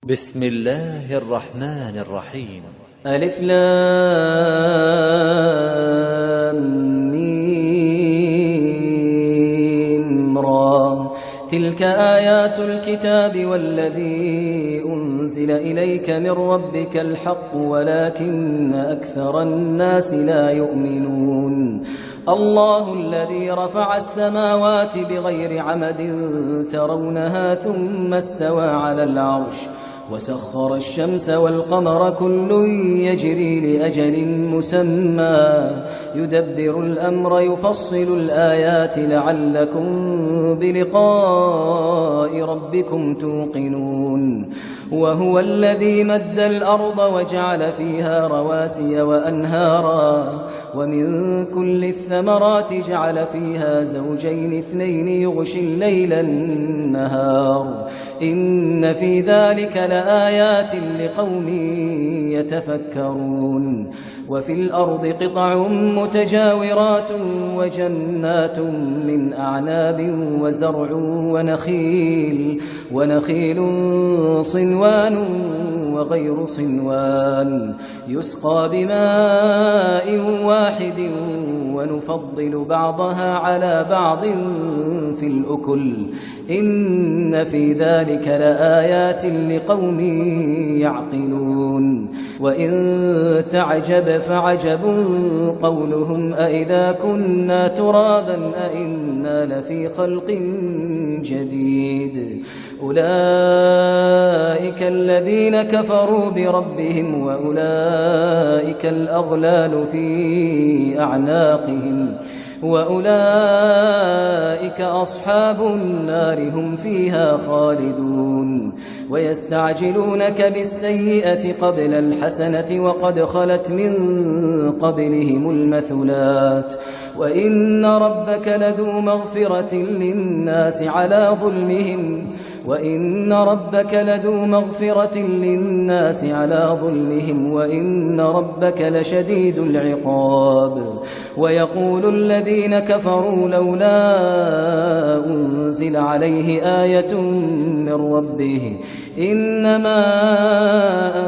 بسم الله الرحمن الرحيم. ألف لام ميم را. تلك آيات الكتاب والذي أنزل إليك من ربك الحق ولكن أكثر الناس لا يؤمنون. الله الذي رفع السماوات بغير عمد ترونها ثم استوى على العرش وسخر الشمس والقمر كل يجري لأجل مسمى يدبر الأمر يفصل الآيات لعلكم بلقاء ربكم توقنون. وهو الذي مد الأرض وجعل فيها رواسي وأنهارا ومن كل الثمرات جعل فيها زوجين اثنين يغشي الليل النهار إن في ذلك لآيات لقوم يتفكرون. وفي الأرض قطع متجاورات وجنات من أعناب وزرع ونخيل صنوان وغير صنوان يسقى بماء واحد ونفضل بعضها على بعض في الأكل إن في ذلك لآيات لقوم يعقلون. وإن تعجب فعجب قولهم أإذا كنا ترابا أإنا لفي خلق جديد أولئك الذين كفروا بربهم وأولئك الأغلال في أعناقهم وأولئك أصحاب النار هم فيها خالدون. ويستعجلونك بالسيئة قبل الحسنة وقد خلت من قبلهم المثلات وإن ربك لذو مغفرة للناس على ظلمهم وإن ربك لشديد العقاب. ويقول الذين كفروا لولا أنزل عليه آية من ربه إنما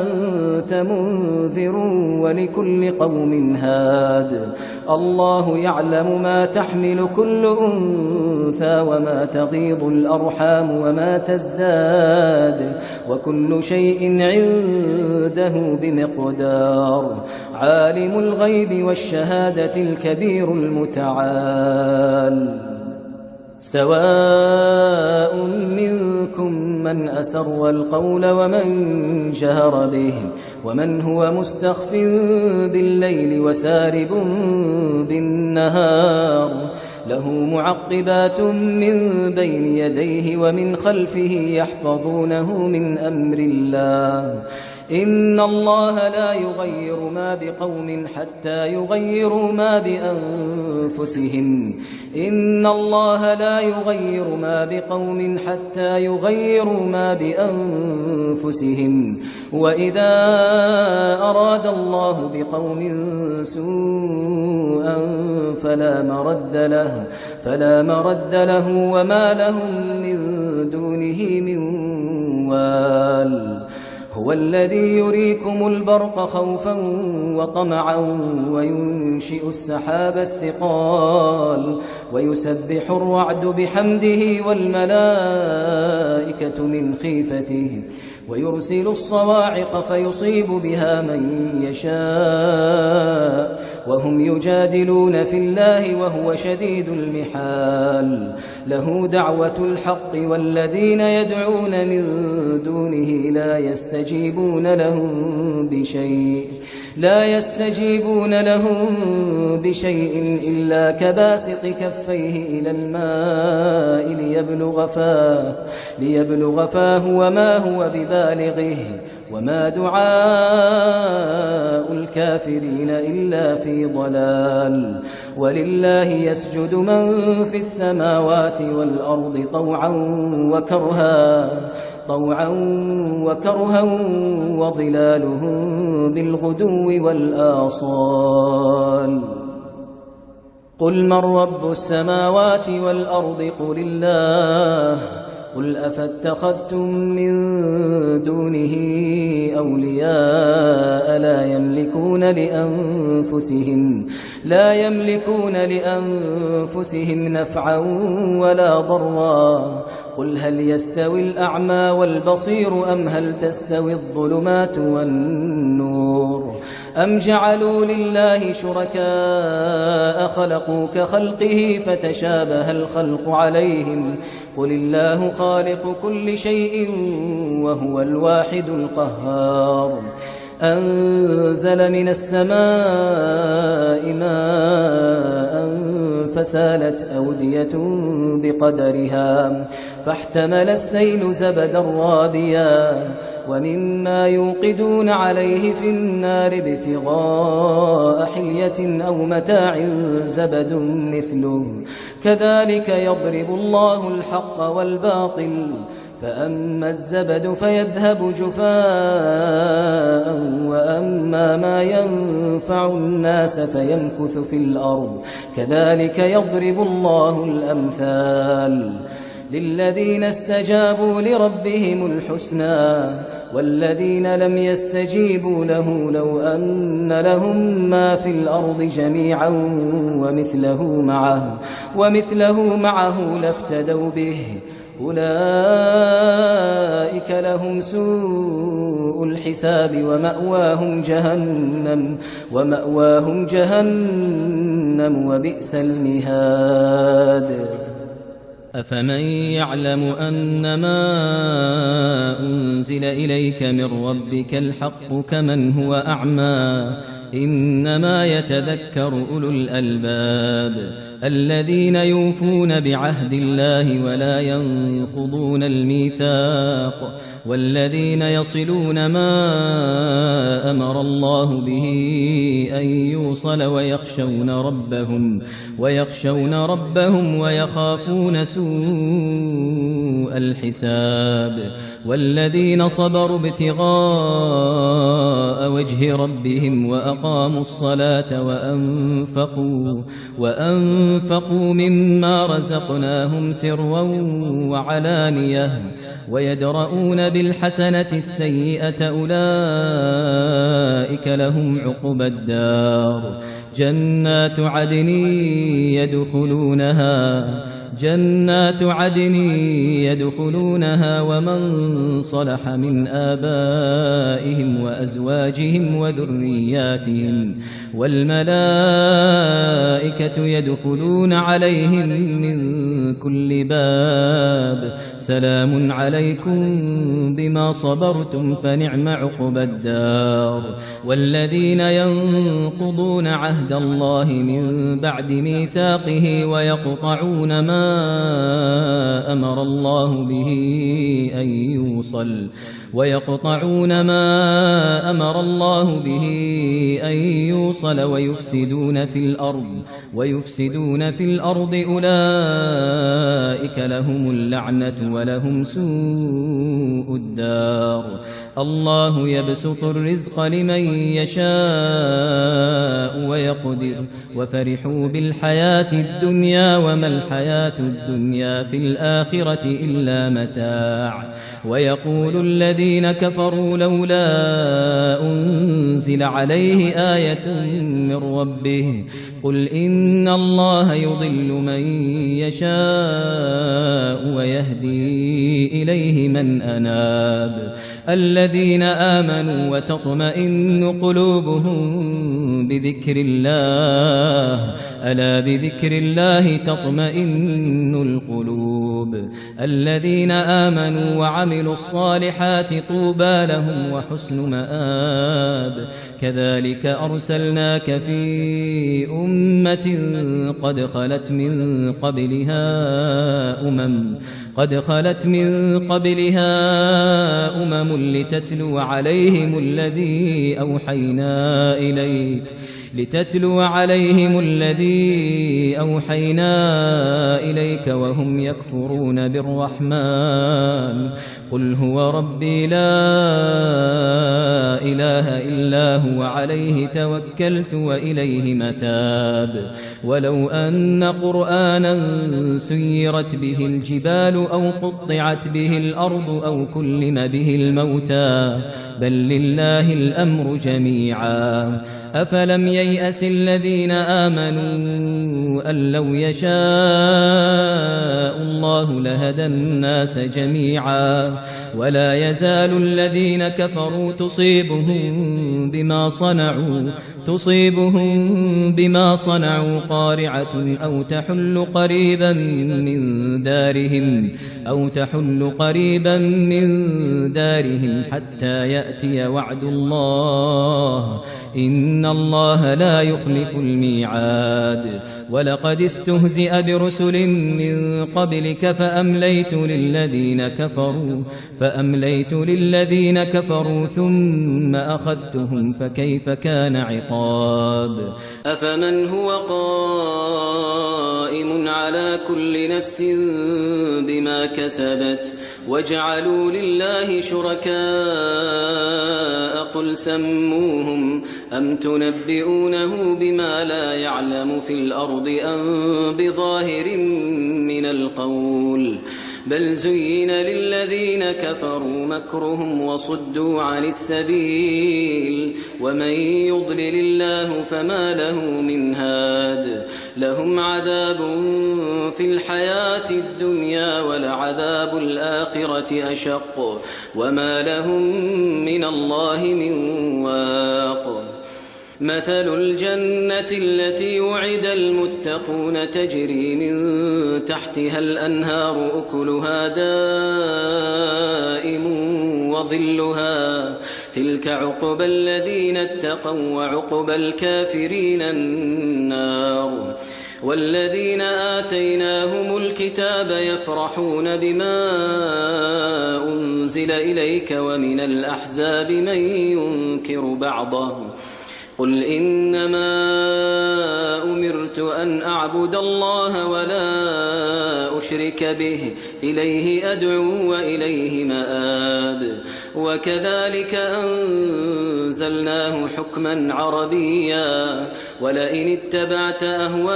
أنت منذر ولكل قوم هاد. الله يعلم ما تحمل كل أنثى وما تغيض الأرحام وما تزداد وكل شيء عنده بمقدار. عالم الغيب والشهادة الكبير المتعال. سواء منكم من أسر القول ومن جهر به ومن هو مستخف بالليل وسارب بالنهار له معقبات من بين يديه ومن خلفه يحفظونه من أمر الله إن الله لا يغير ما بقوم حتى يغيروا ما بأنفسهم وإذا أراد الله بقوم سوءا فلا مرد له وما لهم من دونه من وال. هو الذي يريكم البرق خوفا وطمعا وينشئ السحاب الثقال ويسبح الرعد بحمده والملائكة من خيفته ويرسل الصواعق فيصيب بها من يشاء وهم يجادلون في الله وهو شديد المحال. له دعوة الحق والذين يدعون من دونه لا يستجيبون لهم بشيء إلا كباسط كفيه إلى الماء ليبلغ فاه وما هو ببالغه وما دعاء الكافرين إلا في ضلال. ولله يسجد من في السماوات والأرض طوعا وكرها وظلالهم بالغدو والآصال. قل من رب السماوات والأرض قل الله قل أفاتخذتم من دونه أولياء لا يملكون لأنفسهم نفعا ولا ضرا. قل هل يستوي الأعمى والبصير أم هل تستوي الظلمات والنور أم جعلوا لله شركاء خلقوا كخلقه فتشابه الخلق عليهم قل الله خالق كل شيء وهو الواحد القهار. أنزل من السماء ماء فسالت أودية بقدرها فاحتمل السيل زبدا رابيا ومما يوقدون عليه في النار ابتغاء حلية أو متاع زبد مثله كذلك يضرب الله الحق والباطل فأما الزبد فيذهب جفاء وأما ما ينفع الناس فيمكث في الأرض كذلك يضرب الله الأمثال. للذين استجابوا لربهم الحسنى والذين لم يستجيبوا له لو أن لهم ما في الأرض جميعا ومثله معه لافتدوا به أولئك لهم سوء الحساب ومأواهم جهنم وبئس المهاد. أفمن يعلم أنما أنزل إليك من ربك الحق كمن هو أعمى إنما يتذكر أولو الألباب الذين يوفون بعهد الله ولا ينقضون الميثاق والذين يصلون ما أمر الله به أن يوصل ويخشون ربهم ويخافون سوء الحساب والذين صبروا ابتغاء وجه ربهم وأقاموا الصلاة وأنفقوا مما رزقناهم سرا وعلانية ويدرؤون بالحسنة السيئة أولئك لهم عقبى الدار جنات عدن يدخلونها ومن صلح من آبائهم وأزواجهم وذرياتهم والملائكة يدخلون عليهم من كل باب سلام عليكم بما صبرتم فنعم عقبى الدار. والذين ينقضون عهد الله من بعد ميثاقه ويقطعون ما أمر الله به أن يوصل ويفسدون في الأرض أولئك لهم اللعنة ولهم سوء الدار. الله يبسط الرزق لمن يشاء ويقدر وفرحوا بالحياة الدنيا وما الحياة الدنيا في الآخرة إلا متاع. ويقول الذين كفروا لولا أنزل عليه آية من ربه قل إن الله يضل من يشاء ويهدي إليه من أناب. الذين آمنوا وتطمئن قلوبهم بذكر الله ألا بذكر الله تطمئن القلوب. الذين آمنوا وعملوا الصالحات طوبى لهم وحسن مآب. كذلك أرسلناك في أمة قد خلت من قبلها أمم لتتلو عليهم الذي أوحينا إليك وهم يكفرون بالرحمن قل هو ربي لا إله إلا هو عليه توكلت وإليه متاب ولو أن قرآنا سيرت به الجبال أو قطعت به الأرض أو كلم به الموتى بل لله الأمر جميعا أفلم ييأس الذين آمنوا أن لو يشاء الله لهدى الناس جميعا ولا يزال الذين كفروا تصيبهم بما صنعوا قارعة أو تحل قريبا من دارهم حتى يأتي وعد الله إن الله لا يخلف الميعاد ولقد استهزئ برسل من قبلك فأمليت للذين كفروا ثم أخذتهم فكيف كان عقاب أفمن هو قائم على كل نفس بما كسبت وجعلوا لله شركاء قل سموهم أم تنبئونه بما لا يعلم في الأرض أم بظاهر من القول بل زين للذين كفروا مكرهم وصدوا عن السبيل ومن يضلل الله فما له من هاد لهم عذاب في الحياة الدنيا ولعذاب الآخرة أشق وما لهم من الله من واق مثل الجنة التي وعد المتقون تجري من تحتها الأنهار أكلها دائم وظلها تلك عقبى الذين اتقوا وعقبى الكافرين النار والذين آتيناهم الكتاب يفرحون بما أنزل إليك ومن الأحزاب من ينكر بعضه قل إنما أمرت أن أعبد الله ولا أشرك به إليه أدعو وإليه مآب وكذلك أنزلناه حكما عربيا ولئن اتبعت أهواءهم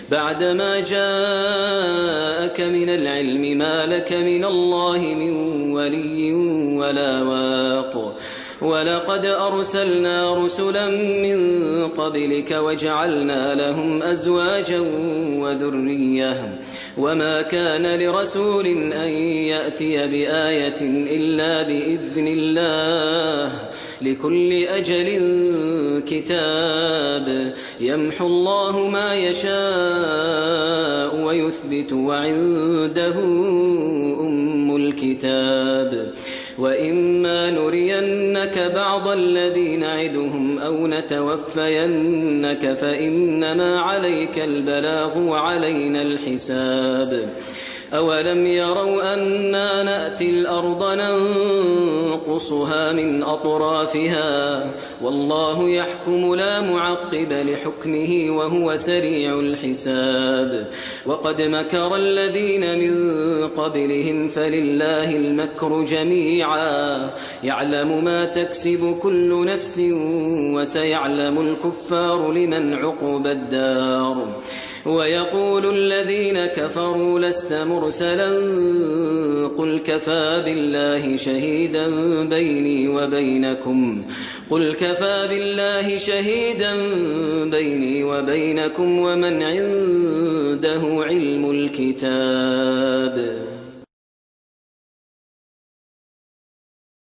بعدما جاءك من العلم ما لك من الله من ولي ولا واق ولقد أرسلنا رسلا من قبلك وجعلنا لهم أزواجا وذرية وما كان لرسول أن يأتي بآية إلا بإذن الله لكل أجل كتاب يمحو الله ما يشاء ويثبت وعنده أم الكتاب وإما نرينك بعض الذي نعدهم أو نتوفينك فإنما عليك البلاغ وعلينا الحساب أولم يروا أنا نأتي الأرض ننقصها من أطرافها والله يحكم لا معقب لحكمه وهو سريع الحساب وقد مكر الذين من قبلهم فلله المكر جميعا يعلم ما تكسب كل نفس وسيعلم الكفار لمن عقبى الدار ويقول الذين كفروا لست مرسلا قل كفى بالله شهيدا بيني وبينكم ومن عنده علم الكتاب